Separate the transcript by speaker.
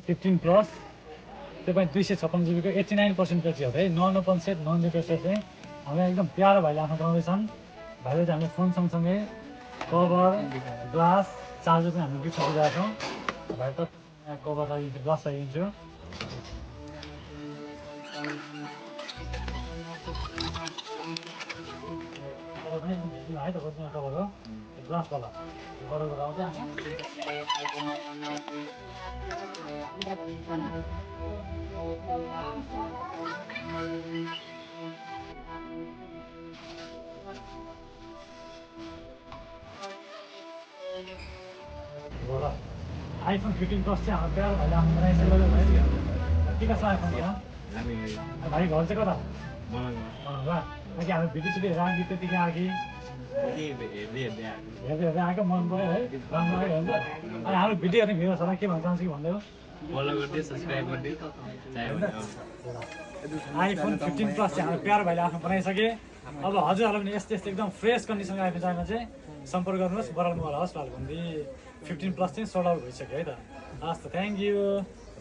Speaker 1: 15 plus त्यो पनि 256 GB को 89% ब्याट्री हो है। Non open set non replace चाहिँ हामीलाई एकदम प्यारो भाइले आफ्नो बनाउँदैछन्। भाइले चाहिँ हामीले फोन सँगसँगै कभर ग्लास चार्जर पनि हामीले गिफ्ट गरिरहेको छौँ। भाइ त यहाँ कभर लगाइदिन्छु ग्लास लगाइदिन्छु। है त कभर हो ग्लासवाला बडो आउँछ। आइफोन 15 प्लस चाहिँ हाम्रो प्यारो भाइले आफ्नो बनाइसकेको भाइ के कसो आइफोन क्या भाइ घर चाहिँ कता कि हामी भिडियो सिडियो हेरेर आएको त्यतिकै आएको हेर्दै हेर्दै आएको मन पऱ्यो है राम्रो आयो हुन्छ। अनि हाम्रो भिडियो हेर्ने भ्युवर्सहरूलाई के भन्न चाहन्छु कि भन्दै हो
Speaker 2: फलो गरिदियो सब्सक्राइब गरिदियो
Speaker 1: आइफोन 15 प्लस चाहिँ हाम्रो प्यारो भाइले आफ्नो बनाइसके। अब हजुरहरूलाई पनि यस्तो यस्तो एकदम फ्रेस कन्डिसनको आइफोन चाहिन चाहिँ सम्पर्क गर्नुहोस् Baral mobile house Lalbandi. 15 plus चाहिँ सोल्ड आउट भइसक्यो है त। हस् त थ्याङ्क यू।